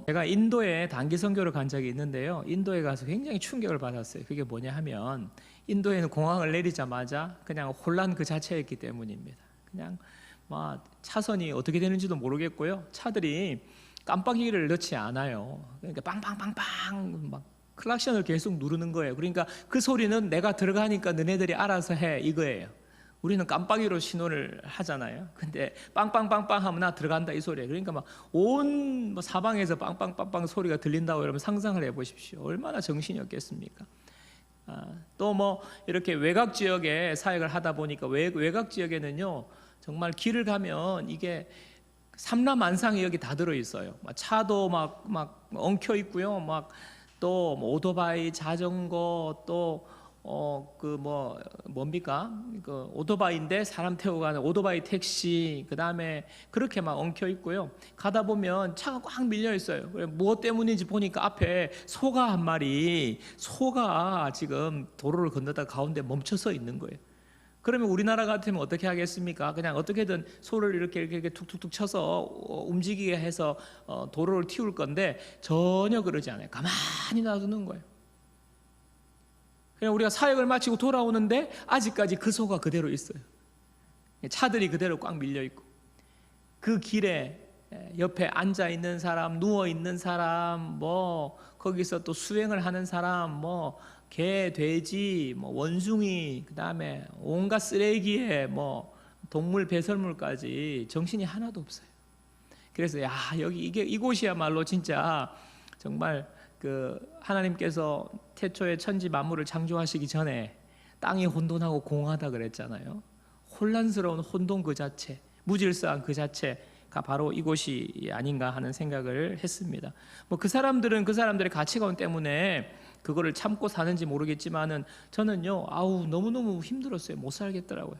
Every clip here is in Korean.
제가 인도에 단기 선교를 간 적이 있는데요. 인도에 가서 굉장히 충격을 받았어요. 그게 뭐냐 하면 인도에는 공항을 내리자마자 그냥 혼란 그 자체였기 때문입니다. 그냥 막 차선이 어떻게 되는지도 모르겠고요. 차들이 깜빡이를 넣지 않아요. 그러니까 빵빵빵빵 막 클락션을 계속 누르는 거예요. 그러니까 그 소리는 내가 들어가니까 너네들이 알아서 해 이거예요. 우리는 깜빡이로 신호를 하잖아요. 근데 빵빵빵빵 하면 나 들어간다 이 소리예요. 그러니까 막 온 사방에서 빵빵빵빵 소리가 들린다고 여러분 상상을 해보십시오. 얼마나 정신이 없겠습니까? 또 뭐 이렇게 외곽 지역에 사역을 하다 보니까 외곽 지역에는요 정말 길을 가면 이게 삼라만상이 여기 다 들어 있어요. 차도 막 엉켜 있고요. 막 또 오토바이, 자전거 또 뭡니까? 그 오토바이인데 사람 태우고 가는 오토바이 택시, 그 다음에 그렇게 막 엉켜 있고요. 가다 보면 차가 꽉 밀려 있어요. 무엇 때문인지 보니까 앞에 소가 한 마리, 소가 지금 도로를 건너다 가운데 멈춰서 있는 거예요. 그러면 우리나라 같으면 어떻게 하겠습니까? 그냥 어떻게든 소를 이렇게 툭툭툭 쳐서 움직이게 해서 도로를 틔울 건데 전혀 그러지 않아요. 가만히 놔두는 거예요. 그냥 우리가 사역을 마치고 돌아오는데 아직까지 그 소가 그대로 있어요. 차들이 그대로 꽉 밀려 있고 그 길에 옆에 앉아 있는 사람, 누워 있는 사람, 뭐 거기서 또 수행을 하는 사람, 뭐 개, 돼지, 뭐 원숭이, 그 다음에 온갖 쓰레기에 뭐 동물 배설물까지 정신이 하나도 없어요. 그래서 여기 이곳이야말로 진짜 정말 그 하나님께서 태초에 천지 만물을 창조하시기 전에 땅이 혼돈하고 공허하다 그랬잖아요. 혼란스러운 혼돈 그 자체, 무질서한 그 자체가 바로 이곳이 아닌가 하는 생각을 했습니다. 뭐 그 사람들은 그 사람들의 가치관 때문에 그거를 참고 사는지 모르겠지만은 저는요 너무너무 힘들었어요. 못 살겠더라고요.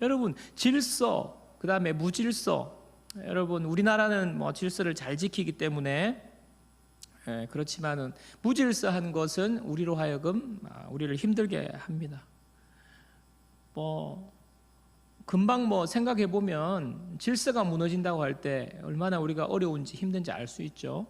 여러분 질서, 그 다음에 무질서, 여러분 우리나라는 뭐 질서를 잘 지키기 때문에 그렇지만은 무질서한 것은 우리로 하여금 우리를 힘들게 합니다. 뭐 금방 뭐 생각해 보면 질서가 무너진다고 할 때 얼마나 우리가 어려운지 힘든지 알 수 있죠.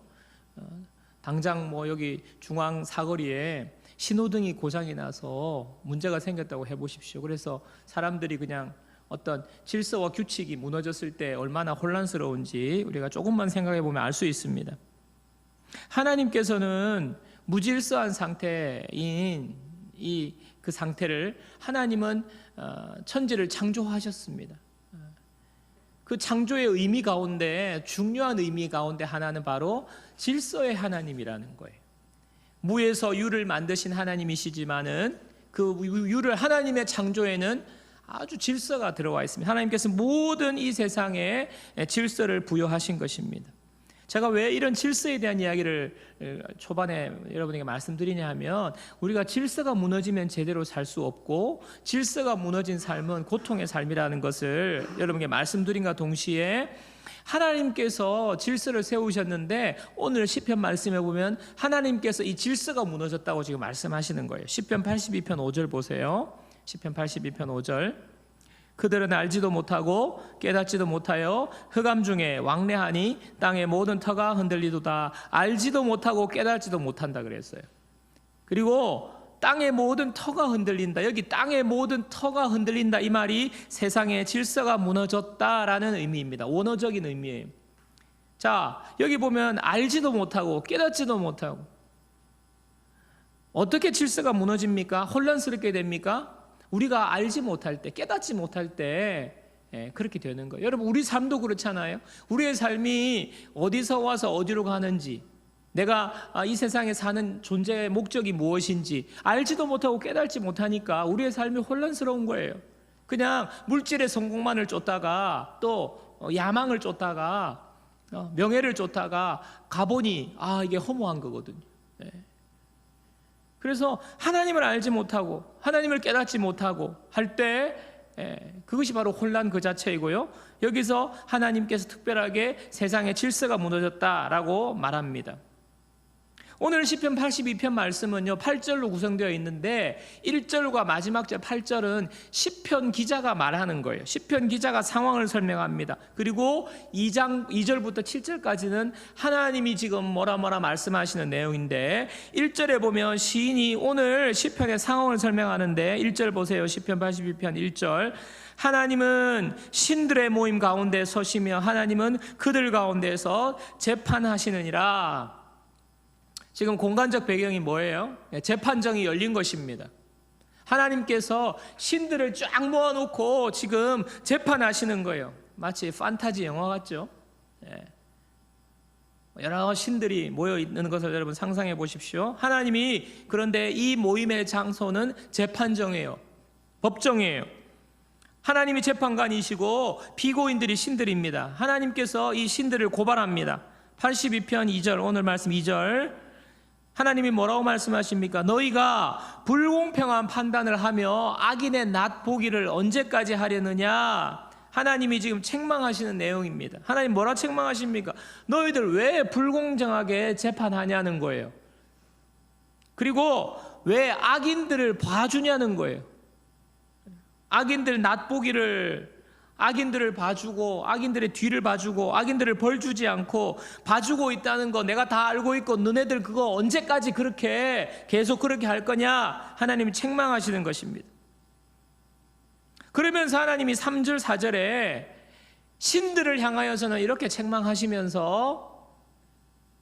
당장 뭐 여기 중앙 사거리에 신호등이 고장이 나서 문제가 생겼다고 해보십시오. 그래서 사람들이 그냥 어떤 질서와 규칙이 무너졌을 때 얼마나 혼란스러운지 우리가 조금만 생각해 보면 알 수 있습니다. 하나님께서는 무질서한 상태인 그 상태를 하나님은 천지를 창조하셨습니다. 그 창조의 의미 가운데 중요한 의미 가운데 하나는 바로 질서의 하나님이라는 거예요. 무에서 유를 만드신 하나님이시지만은 그 유를 하나님의 창조에는 아주 질서가 들어와 있습니다. 하나님께서 모든 이 세상에 질서를 부여하신 것입니다. 제가 왜 이런 질서에 대한 이야기를 초반에 여러분에게 말씀드리냐 하면 우리가 질서가 무너지면 제대로 살 수 없고 질서가 무너진 삶은 고통의 삶이라는 것을 여러분에게 말씀드린과 동시에 하나님께서 질서를 세우셨는데 오늘 시편 말씀에 보면 하나님께서 이 질서가 무너졌다고 지금 말씀하시는 거예요. 시편 82편 5절 보세요. 시편 82편 5절. 그들은 알지도 못하고 깨닫지도 못하여 흑암 중에 왕래하니 땅의 모든 터가 흔들리도다. 알지도 못하고 깨닫지도 못한다 그랬어요. 그리고 땅의 모든 터가 흔들린다. 여기 땅의 모든 터가 흔들린다 이 말이 세상의 질서가 무너졌다라는 의미입니다. 원어적인 의미예요. 자, 여기 보면 알지도 못하고 깨닫지도 못하고 어떻게 질서가 무너집니까? 혼란스럽게 됩니까? 우리가 알지 못할 때, 깨닫지 못할 때 그렇게 되는 거예요. 여러분 우리 삶도 그렇잖아요. 우리의 삶이 어디서 와서 어디로 가는지, 내가 이 세상에 사는 존재의 목적이 무엇인지 알지도 못하고 깨닫지 못하니까 우리의 삶이 혼란스러운 거예요. 그냥 물질의 성공만을 쫓다가 또 야망을 쫓다가 명예를 쫓다가 가보니 이게 허무한 거거든요. 그래서 하나님을 알지 못하고 하나님을 깨닫지 못하고 할 때 그것이 바로 혼란 그 자체이고요. 여기서 하나님께서 특별하게 세상의 질서가 무너졌다라고 말합니다. 오늘 시편 82편 말씀은요 8절로 구성되어 있는데 1절과 마지막 절 8절은 시편 기자가 말하는 거예요. 시편 기자가 상황을 설명합니다. 그리고 2절부터 7절까지는 하나님이 지금 뭐라 말씀하시는 내용인데 1절에 보면 시인이 오늘 시편의 상황을 설명하는데 1절 보세요. 시편 82편 1절 하나님은 신들의 모임 가운데 서시며 하나님은 그들 가운데서 재판하시느니라. 지금 공간적 배경이 뭐예요? 재판정이 열린 것입니다. 하나님께서 신들을 쫙 모아놓고 지금 재판하시는 거예요. 마치 판타지 영화 같죠? 여러 신들이 모여 있는 것을 여러분 상상해 보십시오. 하나님이 그런데 이 모임의 장소는 재판정이에요. 법정이에요. 하나님이 재판관이시고 피고인들이 신들입니다. 하나님께서 이 신들을 고발합니다. 82편 2절 오늘 말씀 2절 하나님이 뭐라고 말씀하십니까? 너희가 불공평한 판단을 하며 악인의 낫 보기를 언제까지 하려느냐? 하나님이 지금 책망하시는 내용입니다. 하나님 뭐라 책망하십니까? 너희들 왜 불공정하게 재판하냐는 거예요. 그리고 왜 악인들을 봐주냐는 거예요. 악인들 낫 보기를 악인들을 봐주고 악인들의 뒤를 봐주고 악인들을 벌주지 않고 봐주고 있다는 거 내가 다 알고 있고 너네들 그거 언제까지 그렇게 계속 그렇게 할 거냐? 하나님이 책망하시는 것입니다. 그러면서 하나님이 3절 4절에 신들을 향하여서는 이렇게 책망하시면서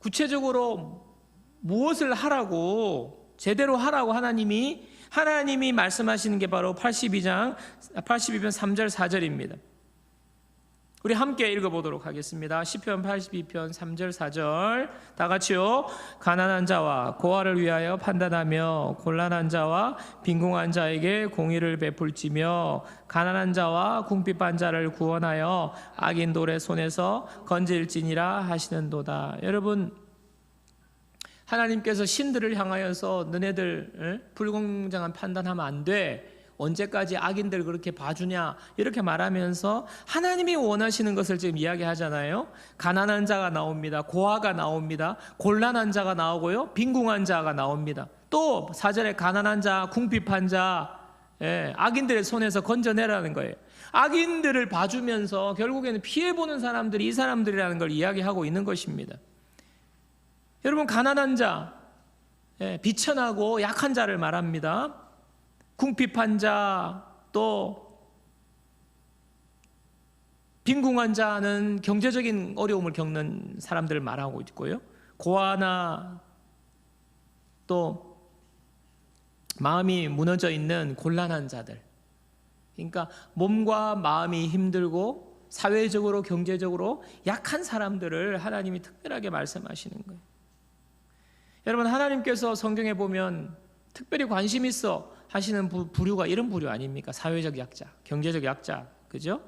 구체적으로 무엇을 하라고 제대로 하라고 하나님이 말씀하시는 게 바로 82편 3절 4절입니다. 우리 함께 읽어보도록 하겠습니다. 시편 82편 3절 4절 다 같이요. 가난한 자와 고아를 위하여 판단하며 곤란한 자와 빈궁한 자에게 공의를 베풀지며 가난한 자와 궁핍한 자를 구원하여 악인돌의 손에서 건질지니라 하시는도다. 여러분, 하나님께서 신들을 향하여서 너네들 불공정한 판단하면 안 돼. 언제까지 악인들 그렇게 봐주냐 이렇게 말하면서 하나님이 원하시는 것을 지금 이야기하잖아요. 가난한 자가 나옵니다. 고아가 나옵니다. 곤란한 자가 나오고요. 빈궁한 자가 나옵니다. 또 4절에 가난한 자, 궁핍한 자, 악인들의 손에서 건져내라는 거예요. 악인들을 봐주면서 결국에는 피해보는 사람들이 이 사람들이라는 걸 이야기하고 있는 것입니다. 여러분, 가난한 자, 비천하고 약한 자를 말합니다. 궁핍한 자, 또 빈궁한 자는 경제적인 어려움을 겪는 사람들을 말하고 있고요. 고아나 또 마음이 무너져 있는 곤란한 자들, 그러니까 몸과 마음이 힘들고 사회적으로 경제적으로 약한 사람들을 하나님이 특별하게 말씀하시는 거예요. 여러분, 하나님께서 성경에 보면 특별히 관심 있어 하시는 부류가 이런 부류 아닙니까? 사회적 약자, 경제적 약자, 그죠?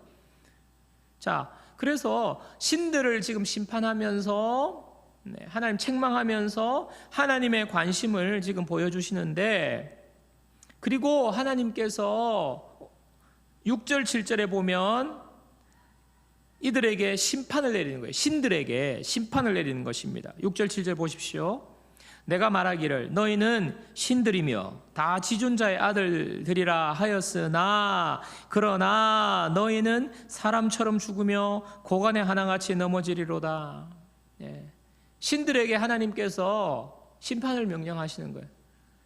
자, 그래서 신들을 지금 심판하면서 하나님 책망하면서 하나님의 관심을 지금 보여주시는데, 그리고 하나님께서 6절 7절에 보면 이들에게 심판을 내리는 거예요. 신들에게 심판을 내리는 것입니다. 6절 7절 보십시오. 내가 말하기를 너희는 신들이며 다 지존자의 아들들이라 하였으나 그러나 너희는 사람처럼 죽으며 고관의 하나같이 넘어지리로다. 신들에게 하나님께서 심판을 명령하시는 거예요.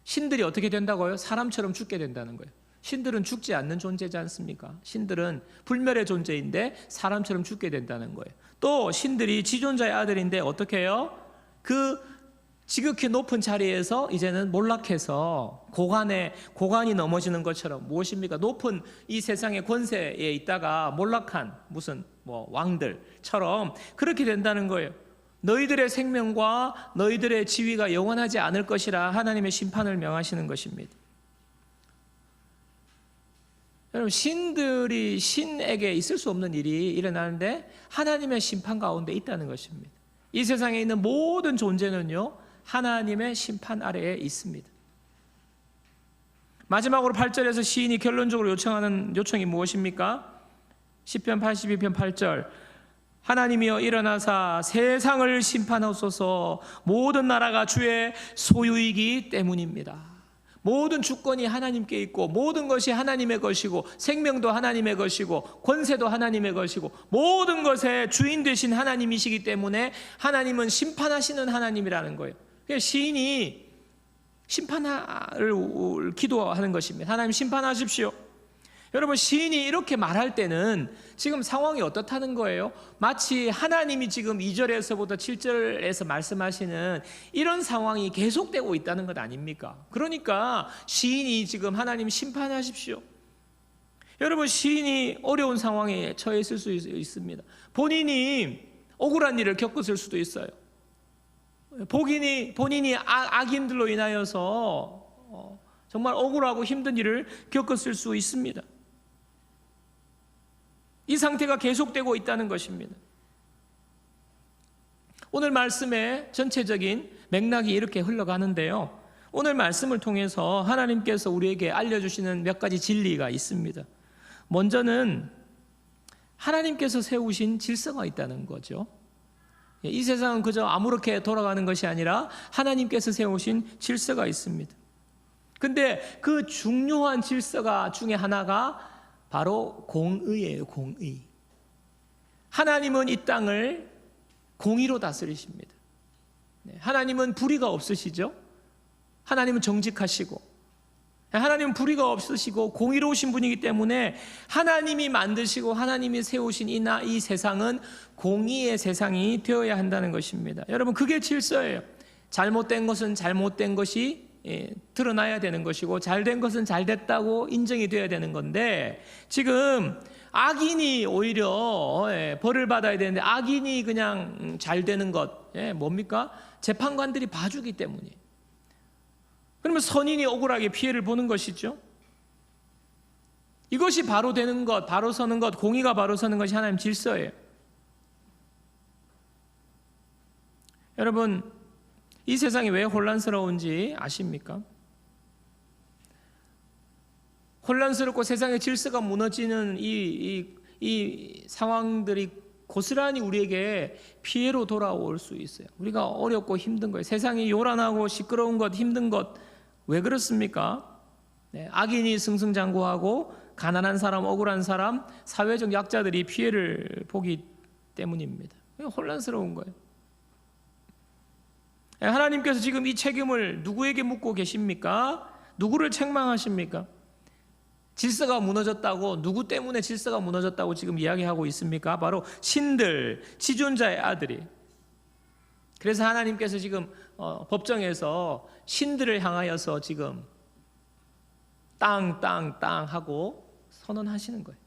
신들이 어떻게 된다고요? 사람처럼 죽게 된다는 거예요. 신들은 죽지 않는 존재지 않습니까? 신들은 불멸의 존재인데 사람처럼 죽게 된다는 거예요. 또 신들이 지존자의 아들인데 어떻게 해요? 그 지극히 높은 자리에서 이제는 몰락해서 고관이 넘어지는 것처럼, 무엇입니까? 높은 이 세상의 권세에 있다가 몰락한 무슨 왕들처럼 그렇게 된다는 거예요. 너희들의 생명과 너희들의 지위가 영원하지 않을 것이라 하나님의 심판을 명하시는 것입니다. 여러분, 신들이 신에게 있을 수 없는 일이 일어나는데 하나님의 심판 가운데 있다는 것입니다. 이 세상에 있는 모든 존재는요, 하나님의 심판 아래에 있습니다. 마지막으로 8절에서 시인이 결론적으로 요청하는 요청이 무엇입니까? 시편 82편 8절 하나님이여 일어나사 세상을 심판하소서. 모든 나라가 주의 소유이기 때문입니다. 모든 주권이 하나님께 있고 모든 것이 하나님의 것이고 생명도 하나님의 것이고 권세도 하나님의 것이고 모든 것의 주인 되신 하나님이시기 때문에 하나님은 심판하시는 하나님이라는 거예요. 시인이 심판을 기도하는 것입니다. 하나님 심판하십시오. 여러분, 시인이 이렇게 말할 때는 지금 상황이 어떻다는 거예요? 마치 하나님이 지금 2절에서부터 7절에서 말씀하시는 이런 상황이 계속되고 있다는 것 아닙니까? 그러니까 시인이 지금 하나님 심판하십시오. 여러분, 시인이 어려운 상황에 처해 있을 수 있습니다. 본인이 억울한 일을 겪었을 수도 있어요. 본인이 악인들로 인하여서 정말 억울하고 힘든 일을 겪었을 수 있습니다. 이 상태가 계속되고 있다는 것입니다. 오늘 말씀의 전체적인 맥락이 이렇게 흘러가는데요, 오늘 말씀을 통해서 하나님께서 우리에게 알려주시는 몇 가지 진리가 있습니다. 먼저는 하나님께서 세우신 질서가 있다는 거죠. 이 세상은 그저 아무렇게 돌아가는 것이 아니라 하나님께서 세우신 질서가 있습니다. 근데 그 중요한 질서가 중에 하나가 바로 공의예요. 공의. 하나님은 이 땅을 공의로 다스리십니다. 하나님은 불의가 없으시죠. 하나님은 정직하시고 하나님은 불의가 없으시고 공의로우신 분이기 때문에 하나님이 만드시고 하나님이 세우신 이 세상은 공의의 세상이 되어야 한다는 것입니다. 여러분, 그게 질서예요. 잘못된 것은 잘못된 것이 드러나야 되는 것이고 잘된 것은 잘됐다고 인정이 되어야 되는 건데, 지금 악인이 오히려 벌을 받아야 되는데 악인이 그냥 잘 되는 것, 뭡니까? 재판관들이 봐주기 때문이에요. 그러면 선인이 억울하게 피해를 보는 것이죠. 이것이 바로 되는 것, 바로 서는 것, 공의가 바로 서는 것이 하나님 질서예요. 여러분, 이 세상이 왜 혼란스러운지 아십니까? 혼란스럽고 세상의 질서가 무너지는 이 상황들이 고스란히 우리에게 피해로 돌아올 수 있어요. 우리가 어렵고 힘든 거예요. 세상이 요란하고 시끄러운 것, 힘든 것, 왜 그렇습니까? 악인이 승승장구하고 가난한 사람, 억울한 사람, 사회적 약자들이 피해를 보기 때문입니다. 혼란스러운 거예요. 하나님께서 지금 이 책임을 누구에게 묻고 계십니까? 누구를 책망하십니까? 질서가 무너졌다고, 누구 때문에 질서가 무너졌다고 지금 이야기하고 있습니까? 바로 신들, 지존자의 아들이. 그래서 하나님께서 지금 법정에서 신들을 향하여서 지금 땅 하고 선언하시는 거예요.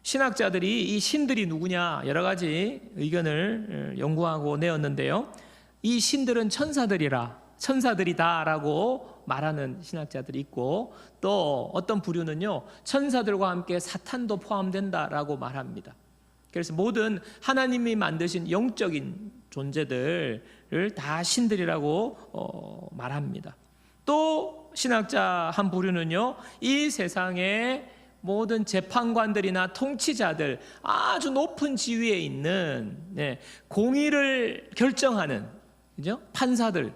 신학자들이 이 신들이 누구냐 여러 가지 의견을 연구하고 내었는데요, 이 신들은 천사들이다라고 말하는 신학자들이 있고, 또 어떤 부류는요 천사들과 함께 사탄도 포함된다라고 말합니다. 그래서 모든 하나님이 만드신 영적인 존재들을 다 신들이라고 말합니다. 또 신학자 한 부류는요, 이 세상에 모든 재판관들이나 통치자들, 아주 높은 지위에 있는 공의를 결정하는, 그죠? 판사들,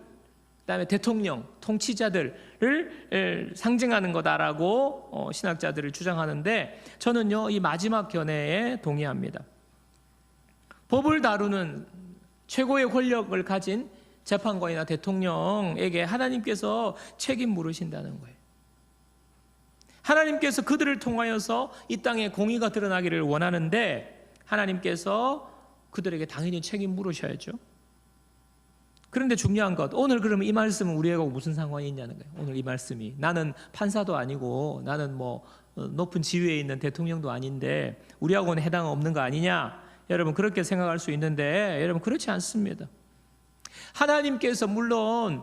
그다음에 대통령, 통치자들을 상징하는 거다라고 신학자들을 주장하는데, 저는요 이 마지막 견해에 동의합니다. 법을 다루는 최고의 권력을 가진 재판관이나 대통령에게 하나님께서 책임 물으신다는 거예요. 하나님께서 그들을 통하여서 이 땅에 공의가 드러나기를 원하는데 하나님께서 그들에게 당연히 책임 물으셔야죠. 그런데 중요한 것, 오늘 그러면 이 말씀은 우리하고 무슨 상관이 있냐는 거예요. 오늘 이 말씀이, 나는 판사도 아니고 나는 뭐 높은 지위에 있는 대통령도 아닌데 우리하고는 해당 없는 거 아니냐, 여러분 그렇게 생각할 수 있는데, 여러분 그렇지 않습니다. 하나님께서 물론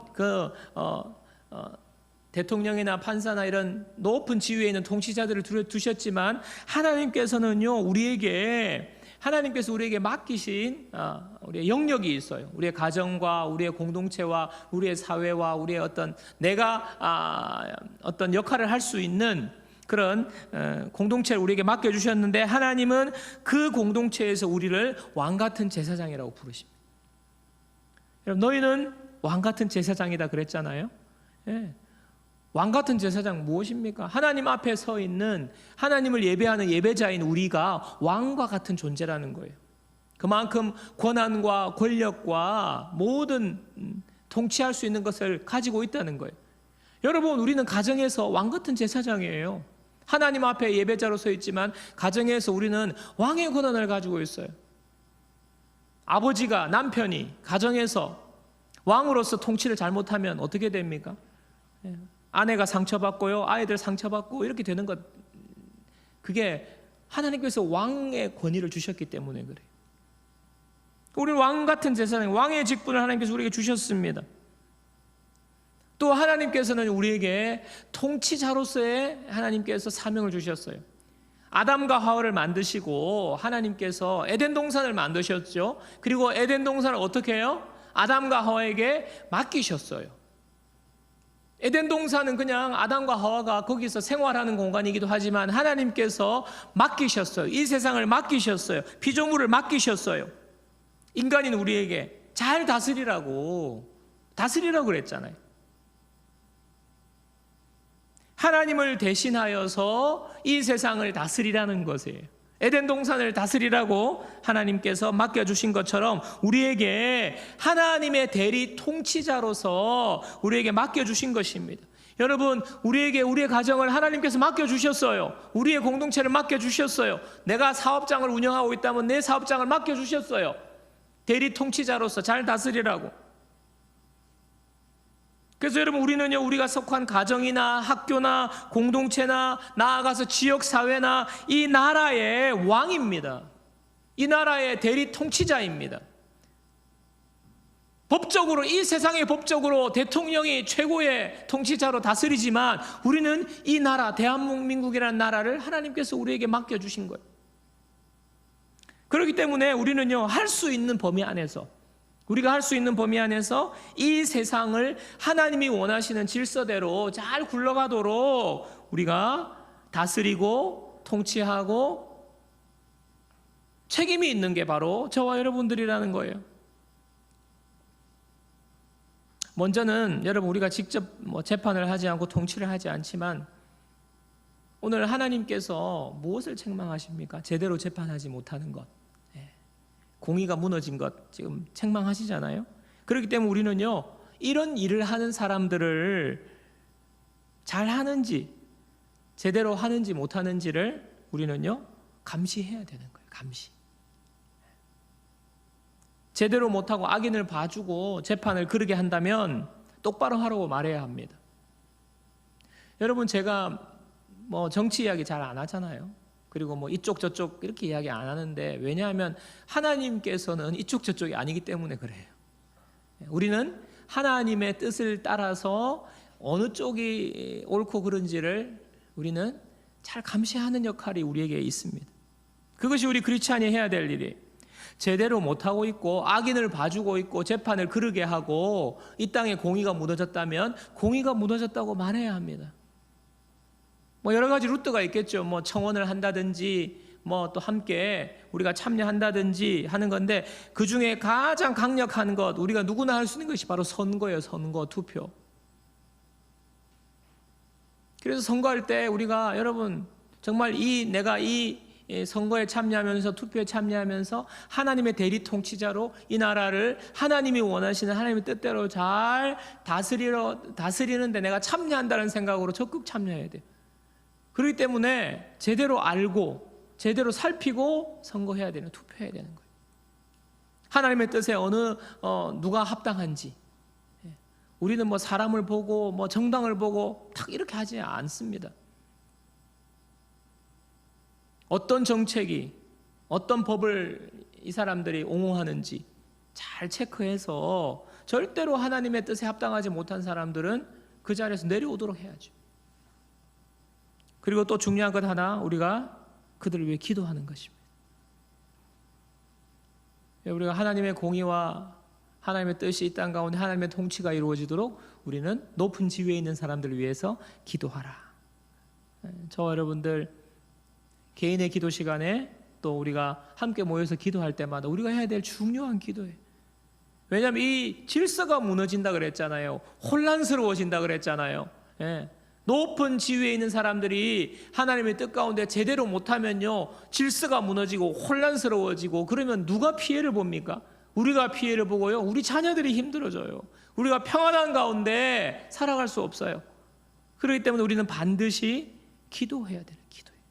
대통령이나 판사나 이런 높은 지위에 있는 통치자들을 두셨지만 하나님께서는요 하나님께서 우리에게 맡기신 우리의 영역이 있어요. 우리의 가정과 우리의 공동체와 우리의 사회와 우리의 내가 어떤 역할을 할 수 있는 그런 공동체를 우리에게 맡겨주셨는데 하나님은 그 공동체에서 우리를 왕같은 제사장이라고 부르십니다. 여러분, 너희는 왕같은 제사장이다 그랬잖아요. 예. 왕같은 제사장 무엇입니까? 하나님 앞에 서 있는 하나님을 예배하는 예배자인 우리가 왕과 같은 존재라는 거예요. 그만큼 권한과 권력과 모든 통치할 수 있는 것을 가지고 있다는 거예요. 여러분, 우리는 가정에서 왕같은 제사장이에요. 하나님 앞에 예배자로 서 있지만 가정에서 우리는 왕의 권한을 가지고 있어요. 아버지가, 남편이 가정에서 왕으로서 통치를 잘못하면 어떻게 됩니까? 아내가 상처받고요, 아이들 상처받고 이렇게 되는 것, 그게 하나님께서 왕의 권위를 주셨기 때문에 그래요. 우리는 왕같은 제사장, 왕의 직분을 하나님께서 우리에게 주셨습니다. 또 하나님께서는 우리에게 통치자로서의 하나님께서 사명을 주셨어요. 아담과 하와를 만드시고 하나님께서 에덴 동산을 만드셨죠. 그리고 에덴 동산을 어떻게 해요? 아담과 하와에게 맡기셨어요. 에덴 동산은 그냥 아담과 하와가 거기서 생활하는 공간이기도 하지만 하나님께서 맡기셨어요. 이 세상을 맡기셨어요. 피조물을 맡기셨어요. 인간인 우리에게 잘 다스리라고 그랬잖아요. 하나님을 대신하여서 이 세상을 다스리라는 것이에요. 에덴 동산을 다스리라고 하나님께서 맡겨주신 것처럼 우리에게 하나님의 대리 통치자로서 우리에게 맡겨주신 것입니다. 여러분, 우리에게 우리의 가정을 하나님께서 맡겨주셨어요. 우리의 공동체를 맡겨주셨어요. 내가 사업장을 운영하고 있다면 내 사업장을 맡겨주셨어요. 대리 통치자로서 잘 다스리라고. 그래서 여러분, 우리는요, 우리가 속한 가정이나 학교나 공동체나 나아가서 지역사회나 이 나라의 왕입니다. 이 나라의 대리 통치자입니다. 법적으로, 이 세상의 법적으로 대통령이 최고의 통치자로 다스리지만 우리는 이 나라, 대한민국이라는 나라를 하나님께서 우리에게 맡겨주신 거예요. 그렇기 때문에 우리는요, 할 수 있는 범위 안에서, 우리가 할 수 있는 범위 안에서 이 세상을 하나님이 원하시는 질서대로 잘 굴러가도록 우리가 다스리고 통치하고 책임이 있는 게 바로 저와 여러분들이라는 거예요. 먼저는 여러분, 우리가 직접 재판을 하지 않고 통치를 하지 않지만 오늘 하나님께서 무엇을 책망하십니까? 제대로 재판하지 못하는 것, 공의가 무너진 것 지금 책망하시잖아요. 그렇기 때문에 우리는요, 이런 일을 하는 사람들을 잘 하는지 제대로 하는지 못하는지를 우리는요, 감시해야 되는 거예요. 감시. 제대로 못하고 악인을 봐주고 재판을 그르게 한다면 똑바로 하라고 말해야 합니다. 여러분, 제가 정치 이야기 잘 안 하잖아요. 그리고 이쪽 저쪽 이렇게 이야기 안 하는데, 왜냐하면 하나님께서는 이쪽 저쪽이 아니기 때문에 그래요. 우리는 하나님의 뜻을 따라서 어느 쪽이 옳고 그른지를 우리는 잘 감시하는 역할이 우리에게 있습니다. 그것이 우리 크리스찬이 해야 될 일이에요. 제대로 못하고 있고 악인을 봐주고 있고 재판을 그르게 하고 이 땅에 공의가 무너졌다면 공의가 무너졌다고 말해야 합니다. 여러 가지 루트가 있겠죠. 청원을 한다든지 또 함께 우리가 참여한다든지 하는 건데, 그 중에 가장 강력한 것, 우리가 누구나 할 수 있는 것이 바로 선거예요. 선거, 투표. 그래서 선거할 때 우리가, 여러분, 정말 내가 이 선거에 참여하면서, 투표에 참여하면서 하나님의 대리 통치자로 이 나라를 하나님이 원하시는 하나님의 뜻대로 잘 다스리는데 내가 참여한다는 생각으로 적극 참여해야 돼요. 그렇기 때문에 제대로 알고 제대로 살피고 선거해야 되는, 투표해야 되는 거예요. 하나님의 뜻에 누가 합당한지. 우리는 사람을 보고 정당을 보고 딱 이렇게 하지 않습니다. 어떤 정책이, 어떤 법을 이 사람들이 옹호하는지 잘 체크해서 절대로 하나님의 뜻에 합당하지 못한 사람들은 그 자리에서 내려오도록 해야죠. 그리고 또 중요한 것 하나, 우리가 그들을 위해 기도하는 것입니다. 우리가 하나님의 공의와 하나님의 뜻이 이 땅 가운데 하나님의 통치가 이루어지도록 우리는 높은 지위에 있는 사람들을 위해서 기도하라. 저와 여러분들 개인의 기도 시간에 또 우리가 함께 모여서 기도할 때마다 우리가 해야 될 중요한 기도예요. 왜냐하면 이 질서가 무너진다 그랬잖아요. 혼란스러워진다 그랬잖아요. 예. 높은 지위에 있는 사람들이 하나님의 뜻 가운데 제대로 못하면요, 질서가 무너지고 혼란스러워지고, 그러면 누가 피해를 봅니까? 우리가 피해를 보고요, 우리 자녀들이 힘들어져요. 우리가 평안한 가운데 살아갈 수 없어요. 그렇기 때문에 우리는 반드시 기도해야 돼요. 기도해요.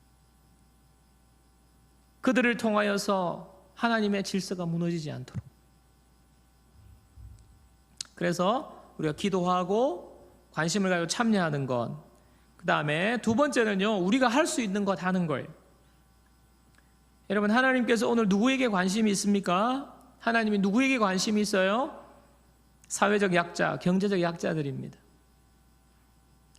그들을 통하여서 하나님의 질서가 무너지지 않도록. 그래서 우리가 기도하고 관심을 가지고 참여하는 것. 그 다음에 두 번째는요, 우리가 할 수 있는 것 하는 거예요. 여러분, 하나님께서 오늘 누구에게 관심이 있습니까? 하나님이 누구에게 관심이 있어요? 사회적 약자, 경제적 약자들입니다.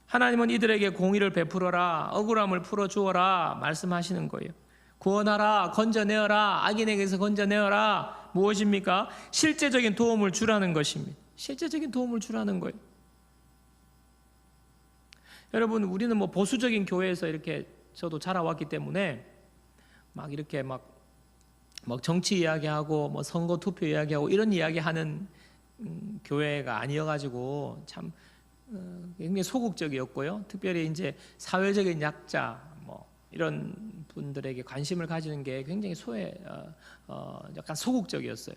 하나님은 이들에게 공의를 베풀어라, 억울함을 풀어주어라 말씀하시는 거예요. 구원하라, 건져내어라, 악인에게서 건져내어라. 무엇입니까? 실제적인 도움을 주라는 것입니다. 실제적인 도움을 주라는 거예요. 여러분, 우리는 뭐 보수적인 교회에서 이렇게 저도 자라왔기 때문에 막 이렇게 막 정치 이야기하고 뭐 선거 투표 이야기하고 이런 이야기하는 교회가 아니어가지고 참 굉장히 소극적이었고요. 특별히 이제 사회적인 약자 뭐 이런 분들에게 관심을 가지는 게 굉장히 약간 소극적이었어요.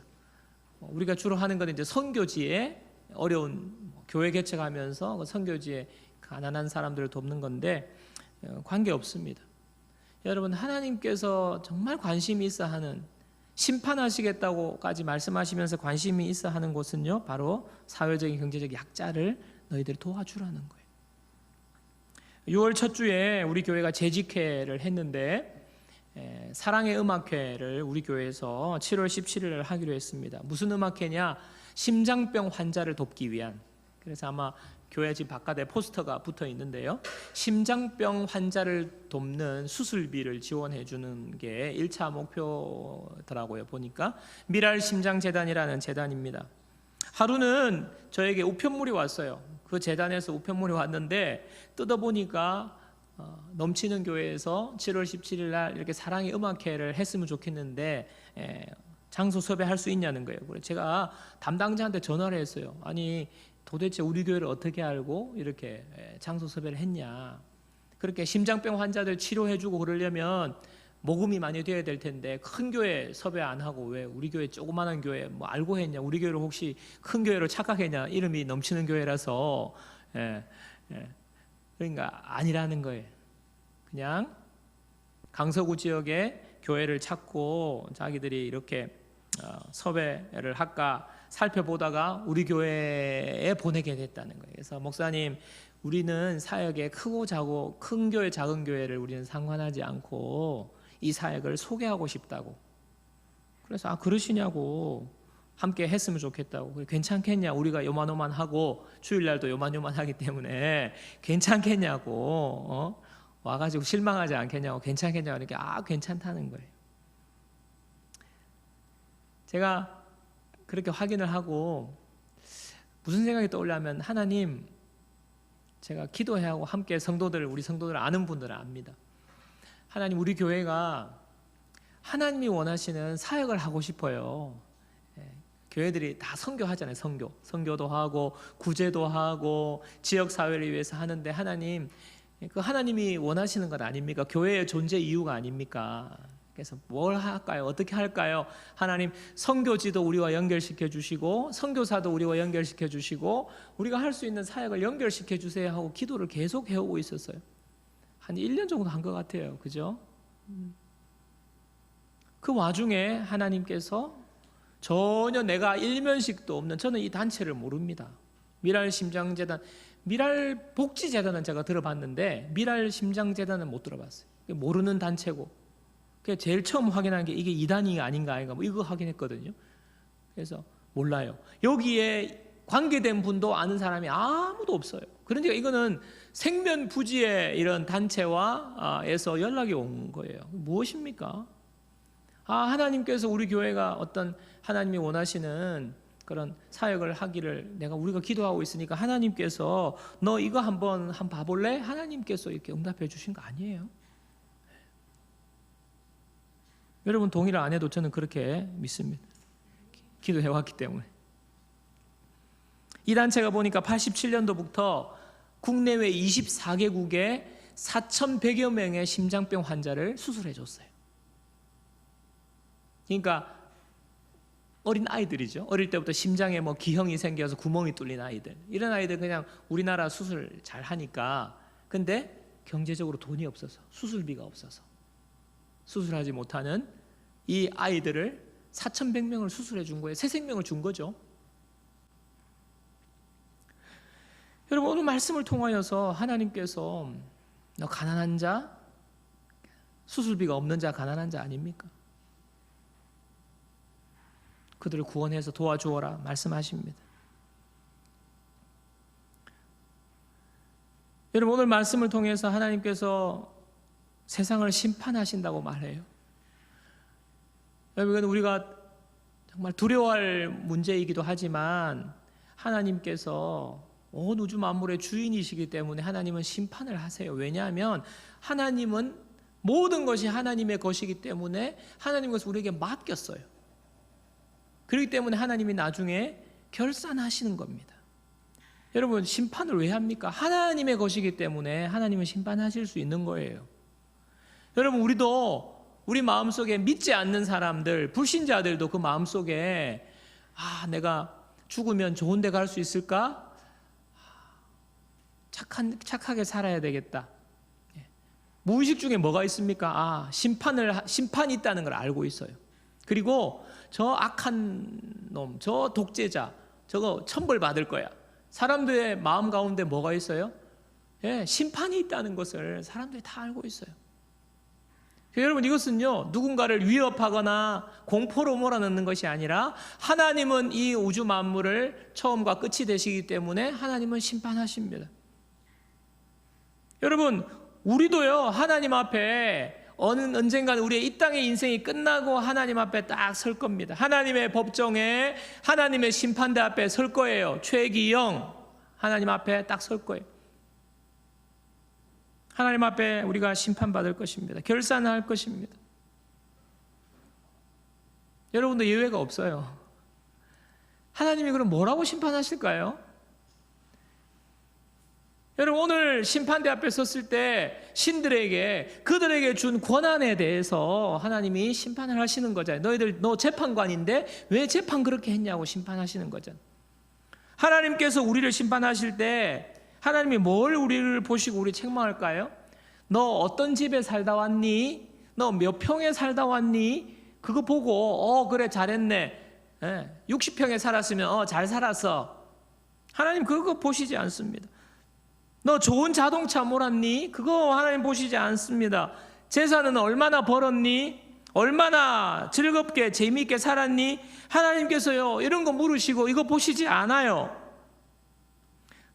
우리가 주로 하는 건 이제 선교지에 어려운 교회 개척하면서 그 선교지에 가난한 사람들을 돕는 건데 관계 없습니다. 여러분, 하나님께서 정말 관심이 있어 하는, 심판하시겠다고까지 말씀하시면서 관심이 있어 하는 곳은요, 바로 사회적인 경제적 약자를 너희들이 도와주라는 거예요. 6월 첫 주에 우리 교회가 재직회를 했는데 사랑의 음악회를 우리 교회에서 7월 17일 하기로 했습니다. 무슨 음악회냐? 심장병 환자를 돕기 위한. 그래서 아마 교회 집 바깥에 포스터가 붙어 있는데요, 심장병 환자를 돕는 수술비를 지원해 주는 게 1차 목표더라고요. 보니까 미랄심장재단이라는 재단입니다. 하루는 저에게 우편물이 왔어요. 그 재단에서 우편물이 왔는데 뜯어보니까 넘치는 교회에서 7월 17일 날 이렇게 사랑의 음악회를 했으면 좋겠는데 장소 섭외할 수 있냐는 거예요. 그래서 제가 담당자한테 전화를 했어요. 아니, 도대체 우리 교회를 어떻게 알고 이렇게 장소 섭외를 했냐. 그렇게 심장병 환자들 치료해주고 그러려면 모금이 많이 돼야 될 텐데 큰 교회 섭외 안 하고 왜 우리 교회 조그마한 교회 뭐 알고 했냐. 우리 교회를 혹시 큰 교회로 착각했냐. 이름이 넘치는 교회라서. 그러니까 아니라는 거예요. 그냥 강서구 지역에 교회를 찾고 자기들이 이렇게 섭외를 할까 살펴보다가 우리 교회에 보내게 됐다는 거예요. 그래서 목사님, 우리는 사역에 크고 작고 큰 교회 작은 교회를 우리는 상관하지 않고 이 사역을 소개하고 싶다고. 그래서 그러시냐고, 함께 했으면 좋겠다고. 괜찮겠냐, 우리가 요만요만하고 주일날도 요만요만하기 때문에 괜찮겠냐고, 와가지고 실망하지 않겠냐고, 괜찮겠냐고 하니까 괜찮다는 거예요. 제가 그렇게 확인을 하고 무슨 생각이 떠올냐면, 하나님, 제가 기도해야 하고 함께 우리 성도들 아는 분들은 압니다. 하나님, 우리 교회가 하나님이 원하시는 사역을 하고 싶어요. 교회들이 다 선교하잖아요. 선교도 하고 구제도 하고 지역사회를 위해서 하는데, 하나님, 그 하나님이 원하시는 것 아닙니까? 교회의 존재 이유가 아닙니까? 그래서 뭘 할까요? 어떻게 할까요? 하나님, 선교지도 우리와 연결시켜 주시고 선교사도 우리와 연결시켜 주시고 우리가 할 수 있는 사역을 연결시켜 주세요 하고 기도를 계속 해오고 있었어요. 한 1년 정도 한 것 같아요. 그죠? 그 와중에 하나님께서 전혀 내가 일면식도 없는, 저는 이 단체를 모릅니다. 미랄심장재단, 미랄복지재단은 제가 들어봤는데 미랄심장재단은 못 들어봤어요. 모르는 단체고, 제일 처음 확인한 게 이게 이단이 아닌가 뭐 이거 확인했거든요. 그래서 몰라요. 여기에 관계된 분도 아는 사람이 아무도 없어요. 그러니까 이거는 생면부지의 이런 단체와에서 연락이 온 거예요. 무엇입니까? 하나님께서 우리 교회가 어떤 하나님이 원하시는 그런 사역을 하기를 우리가 기도하고 있으니까 하나님께서 너 이거 한번 봐볼래? 하나님께서 이렇게 응답해 주신 거 아니에요. 여러분 동의를 안 해도 저는 그렇게 믿습니다. 기도해 왔기 때문에. 이 단체가 보니까 87년도부터 국내외 24개국에 4,100여 명의 심장병 환자를 수술해 줬어요. 그러니까 어린 아이들이죠. 어릴 때부터 심장에 기형이 생겨서 구멍이 뚫린 아이들. 이런 아이들 그냥 우리나라 수술 잘 하니까, 근데 경제적으로 돈이 없어서, 수술비가 없어서 수술하지 못하는 이 아이들을 4,100명을 수술해 준 거예요. 새 생명을 준 거죠. 여러분 오늘 말씀을 통하여서 하나님께서 너 가난한 자, 수술비가 없는 자, 가난한 자 아닙니까? 그들을 구원해서 도와주어라 말씀하십니다. 여러분 오늘 말씀을 통해서 하나님께서 세상을 심판하신다고 말해요. 여러분 우리가 정말 두려워할 문제이기도 하지만 하나님께서 온 우주 만물의 주인이시기 때문에 하나님은 심판을 하세요. 왜냐하면 하나님은 모든 것이 하나님의 것이기 때문에 하나님 것을 우리에게 맡겼어요. 그렇기 때문에 하나님이 나중에 결산하시는 겁니다. 여러분 심판을 왜 합니까? 하나님의 것이기 때문에 하나님은 심판하실 수 있는 거예요. 여러분 우리도 우리 마음속에 믿지 않는 사람들, 불신자들도 그 마음속에 내가 죽으면 좋은 데 갈 수 있을까? 착하게 살아야 되겠다. 무의식 중에 뭐가 있습니까? 심판이 있다는 걸 알고 있어요. 그리고 저 악한 놈, 저 독재자, 저거 천벌 받을 거야. 사람들의 마음 가운데 뭐가 있어요? 심판이 있다는 것을 사람들이 다 알고 있어요. 여러분 이것은요 누군가를 위협하거나 공포로 몰아넣는 것이 아니라 하나님은 이 우주 만물을 처음과 끝이 되시기 때문에 하나님은 심판하십니다. 여러분 우리도요 하나님 앞에 언젠가는 우리의 이 땅의 인생이 끝나고 하나님 앞에 딱 설 겁니다. 하나님의 법정에 하나님의 심판대 앞에 설 거예요. 최기영 하나님 앞에 딱 설 거예요. 하나님 앞에 우리가 심판받을 것입니다. 결산할 것입니다. 여러분도 예외가 없어요. 하나님이 그럼 뭐라고 심판하실까요? 여러분 오늘 심판대 앞에 섰을 때 신들에게 그들에게 준 권한에 대해서 하나님이 심판을 하시는 거잖아요. 너 재판관인데 왜 재판 그렇게 했냐고 심판하시는 거잖아요. 하나님께서 우리를 심판하실 때 하나님이 뭘 우리를 보시고 우리 책망할까요? 너 어떤 집에 살다 왔니? 너 몇 평에 살다 왔니? 그거 보고 그래 잘했네. 60평에 살았으면 잘 살았어. 하나님 그거 보시지 않습니다. 너 좋은 자동차 몰았니? 그거 하나님 보시지 않습니다. 재산은 얼마나 벌었니? 얼마나 즐겁게 재미있게 살았니? 하나님께서요 이런 거 물으시고 이거 보시지 않아요.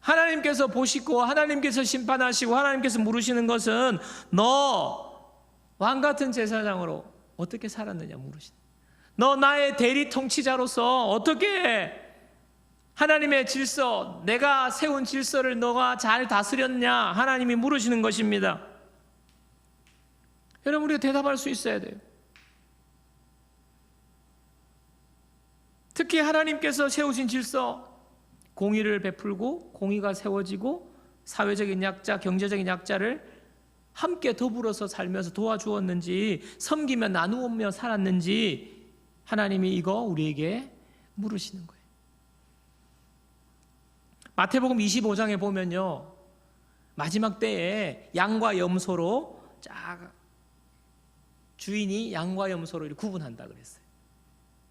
하나님께서 보시고 하나님께서 심판하시고 하나님께서 물으시는 것은 너 왕같은 제사장으로 어떻게 살았느냐 물으시는. 너 나의 대리 통치자로서 어떻게 하나님의 질서, 내가 세운 질서를 너가 잘 다스렸냐 하나님이 물으시는 것입니다. 여러분 우리가 대답할 수 있어야 돼요. 특히 하나님께서 세우신 질서, 공의를 베풀고 공의가 세워지고 사회적인 약자, 경제적인 약자를 함께 더불어서 살면서 도와주었는지 섬기며 나누며 살았는지 하나님이 이거 우리에게 물으시는 거예요. 마태복음 25장에 보면요 마지막 때에 양과 염소로 주인이 양과 염소로 구분한다 그랬어요.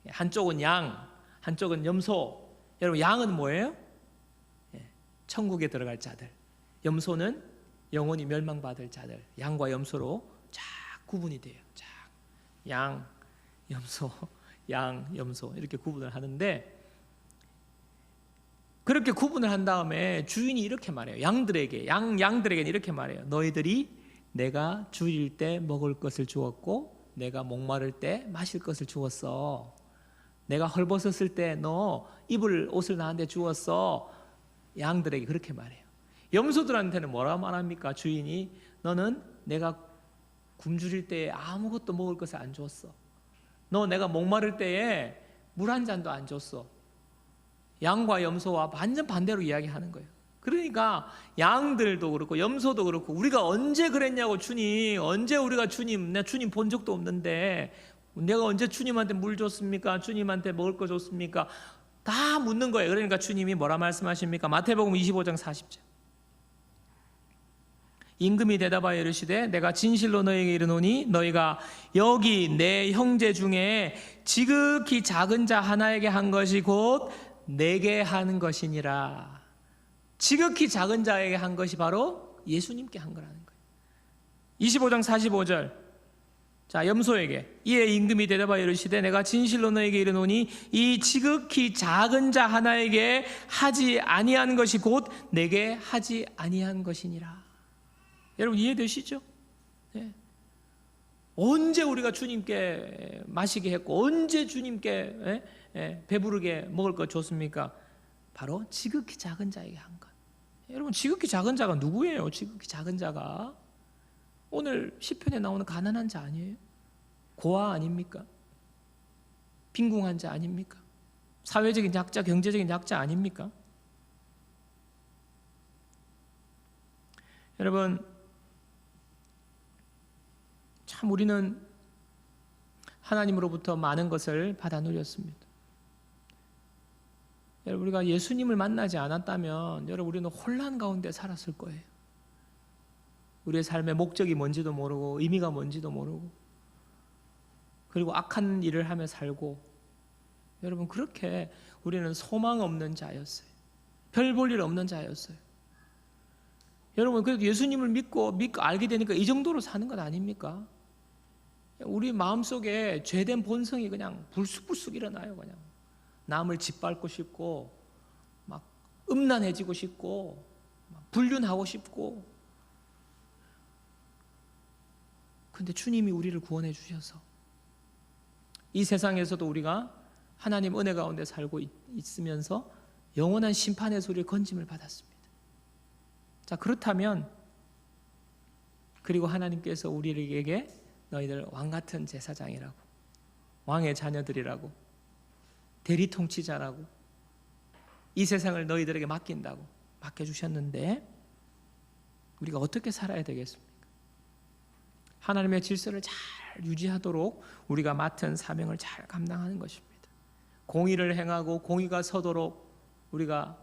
한쪽은 양, 한쪽은 염소. 여러분 양은 뭐예요? 천국에 들어갈 자들. 염소는 영원히 멸망받을 자들. 양과 염소로 쫙 구분이 돼요. 쫙 양, 염소, 양, 염소 이렇게 구분을 하는데 그렇게 구분을 한 다음에 주인이 이렇게 말해요. 양들에게는 이렇게 말해요. 너희들이 내가 주일 때 먹을 것을 주었고 내가 목마를 때 마실 것을 주었어. 내가 헐벗었을 때 너 입을 옷을 나한테 주었어. 양들에게 그렇게 말해요. 염소들한테는 뭐라 말합니까? 주인이 너는 내가 굶주릴 때에 아무것도 먹을 것을 안 줬어. 너 내가 목마를 때에 물 한 잔도 안 줬어. 양과 염소와 완전 반대로 이야기하는 거예요. 그러니까 양들도 그렇고 염소도 그렇고 우리가 언제 그랬냐고 주님, 언제 우리가 내가 주님 본 적도 없는데 내가 언제 주님한테 물 줬습니까? 주님한테 먹을 거 줬습니까? 다 묻는 거예요. 그러니까 주님이 뭐라 말씀하십니까? 마태복음 25장 40절. 임금이 대답하여 이르시되 내가 진실로 너희에게 이르노니 너희가 여기 내 형제 중에 지극히 작은 자 하나에게 한 것이 곧 내게 하는 것이니라. 지극히 작은 자에게 한 것이 바로 예수님께 한 거라는 거예요. 25장 45절. 자, 염소에게 이에 임금이 대답하여 이르시되 내가 진실로 너에게 이르노니 이 지극히 작은 자 하나에게 하지 아니한 것이 곧 내게 하지 아니한 것이니라. 여러분 이해되시죠? 네. 언제 우리가 주님께 마시게 했고 언제 주님께 배부르게 먹을 거 줬습니까? 바로 지극히 작은 자에게 한 것. 여러분 지극히 작은 자가 누구예요? 지극히 작은 자가 오늘 시편에 나오는 가난한 자 아니에요? 고아 아닙니까? 빈궁한 자 아닙니까? 사회적인 약자, 경제적인 약자 아닙니까? 여러분 참 우리는 하나님으로부터 많은 것을 받아 누렸습니다. 여러분 우리가 예수님을 만나지 않았다면 여러분 우리는 혼란 가운데 살았을 거예요. 우리의 삶의 목적이 뭔지도 모르고 의미가 뭔지도 모르고 그리고 악한 일을 하며 살고 여러분 그렇게 우리는 소망 없는 자였어요. 별 볼 일 없는 자였어요. 여러분 그래도 예수님을 믿고 알게 되니까 이 정도로 사는 것 아닙니까? 우리 마음속에 죄된 본성이 그냥 불쑥불쑥 일어나요. 그냥 남을 짓밟고 싶고 막 음란해지고 싶고 막 불륜하고 싶고. 근데 주님이 우리를 구원해 주셔서 이 세상에서도 우리가 하나님 은혜 가운데 살고 있으면서 영원한 심판의 소리를 건짐을 받았습니다. 자, 그렇다면 그리고 하나님께서 우리에게 너희들 왕같은 제사장이라고, 왕의 자녀들이라고, 대리통치자라고, 이 세상을 너희들에게 맡긴다고 맡겨주셨는데 우리가 어떻게 살아야 되겠습니까? 하나님의 질서를 잘 유지하도록 우리가 맡은 사명을 잘 감당하는 것입니다. 공의를 행하고 공의가 서도록 우리가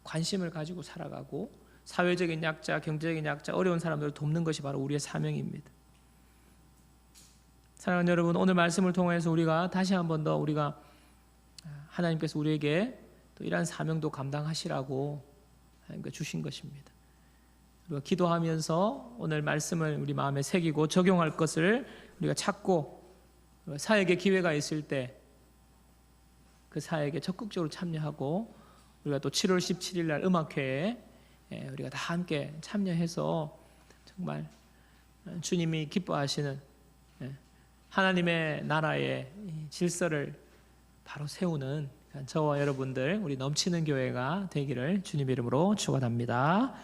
관심을 가지고 살아가고 사회적인 약자, 경제적인 약자, 어려운 사람들을 돕는 것이 바로 우리의 사명입니다. 사랑하는 여러분, 오늘 말씀을 통해서 우리가 다시 한 번 더 우리가 하나님께서 우리에게 또 이러한 사명도 감당하시라고 하나님께 주신 것입니다. 우리가 기도하면서 오늘 말씀을 우리 마음에 새기고 적용할 것을 우리가 찾고 사역의 기회가 있을 때 그 사역에 적극적으로 참여하고 우리가 또 7월 17일 날 음악회에 우리가 다 함께 참여해서 정말 주님이 기뻐하시는 하나님의 나라의 질서를 바로 세우는 저와 여러분들 우리 넘치는 교회가 되기를 주님 이름으로 축원합니다.